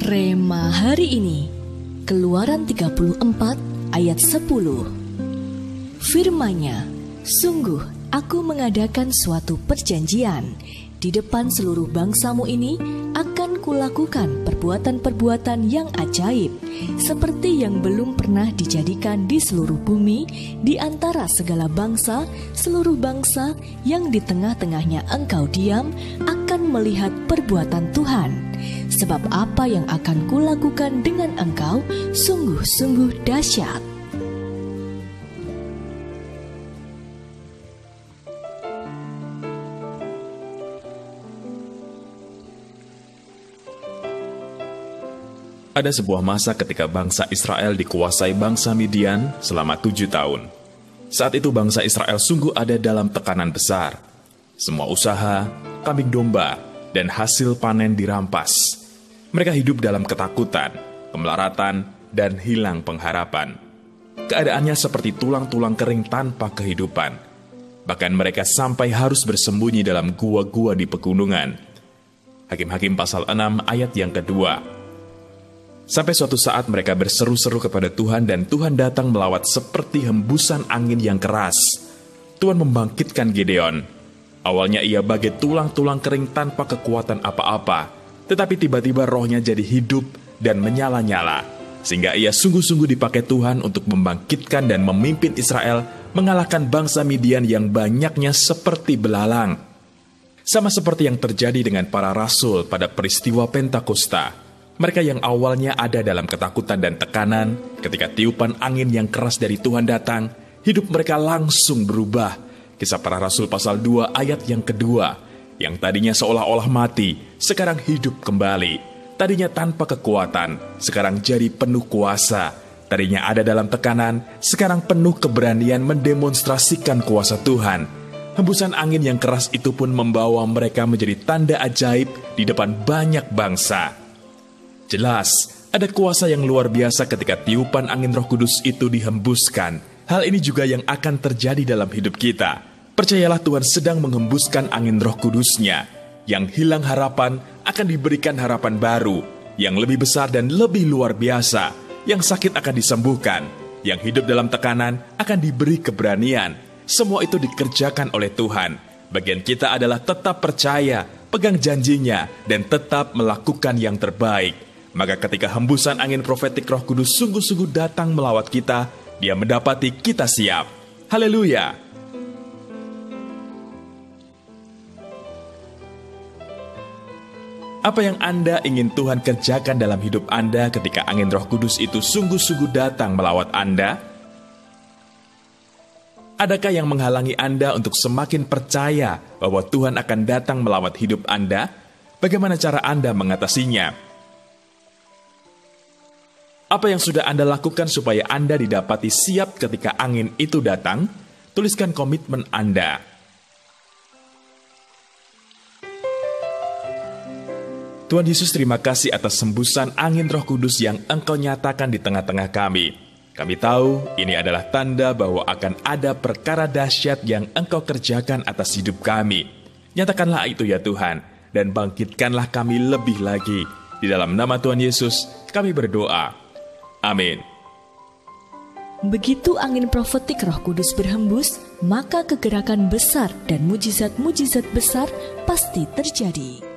Rema hari ini, Keluaran 34 ayat 10. Firman-Nya, sungguh aku mengadakan suatu perjanjian. Di depan seluruh bangsamu ini akan kulakukan perbuatan-perbuatan yang ajaib, seperti yang belum pernah dijadikan di seluruh bumi, di antara segala bangsa. Seluruh bangsa yang di tengah-tengahnya engkau diam akan melihat perbuatan Tuhan. Sebab apa yang akan kulakukan dengan engkau sungguh-sungguh dahsyat. Ada sebuah masa ketika bangsa Israel dikuasai bangsa Midian selama 7 tahun. Saat itu bangsa Israel sungguh ada dalam tekanan besar. Semua usaha, kambing domba, dan hasil panen dirampas. Mereka hidup dalam ketakutan, kemelaratan, dan hilang pengharapan. Keadaannya seperti tulang-tulang kering tanpa kehidupan. Bahkan mereka sampai harus bersembunyi dalam gua-gua di pegunungan. Hakim-Hakim pasal 6 ayat yang kedua. Sampai suatu saat mereka berseru-seru kepada Tuhan dan Tuhan datang melawat seperti hembusan angin yang keras. Tuhan membangkitkan Gideon. Awalnya ia bagai tulang-tulang kering tanpa kekuatan apa-apa, tetapi tiba-tiba rohnya jadi hidup dan menyala-nyala, sehingga ia sungguh-sungguh dipakai Tuhan untuk membangkitkan dan memimpin Israel mengalahkan bangsa Midian yang banyaknya seperti belalang. Sama seperti yang terjadi dengan para rasul pada peristiwa Pentakosta. Mereka yang awalnya ada dalam ketakutan dan tekanan, ketika tiupan angin yang keras dari Tuhan datang, hidup mereka langsung berubah. Kisah Para Rasul pasal 2 ayat yang kedua, yang tadinya seolah-olah mati, sekarang hidup kembali. Tadinya tanpa kekuatan, sekarang jadi penuh kuasa. Tadinya ada dalam tekanan, sekarang penuh keberanian mendemonstrasikan kuasa Tuhan. Hembusan angin yang keras itu pun membawa mereka menjadi tanda ajaib di depan banyak bangsa. Jelas, ada kuasa yang luar biasa ketika tiupan angin Roh Kudus itu dihembuskan. Hal ini juga yang akan terjadi dalam hidup kita. Percayalah Tuhan sedang menghembuskan angin Roh Kudus-Nya. Yang hilang harapan akan diberikan harapan baru, yang lebih besar dan lebih luar biasa. Yang sakit akan disembuhkan, yang hidup dalam tekanan akan diberi keberanian. Semua itu dikerjakan oleh Tuhan. Bagian kita adalah tetap percaya, pegang janjinya, dan tetap melakukan yang terbaik. Maka ketika hembusan angin profetik Roh Kudus sungguh-sungguh datang melawat kita, Dia mendapati kita siap. Haleluya! Apa yang Anda ingin Tuhan kerjakan dalam hidup Anda ketika angin Roh Kudus itu sungguh-sungguh datang melawat Anda? Adakah yang menghalangi Anda untuk semakin percaya bahwa Tuhan akan datang melawat hidup Anda? Bagaimana cara Anda mengatasinya? Apa yang sudah Anda lakukan supaya Anda didapati siap ketika angin itu datang? Tuliskan komitmen Anda. Tuhan Yesus, terima kasih atas hembusan angin Roh Kudus yang Engkau nyatakan di tengah-tengah kami. Kami tahu ini adalah tanda bahwa akan ada perkara dahsyat yang Engkau kerjakan atas hidup kami. Nyatakanlah itu ya Tuhan, dan bangkitkanlah kami lebih lagi. Di dalam nama Tuhan Yesus, kami berdoa. Amin. Begitu angin profetik Roh Kudus berhembus, maka kegerakan besar dan mujizat-mujizat besar pasti terjadi.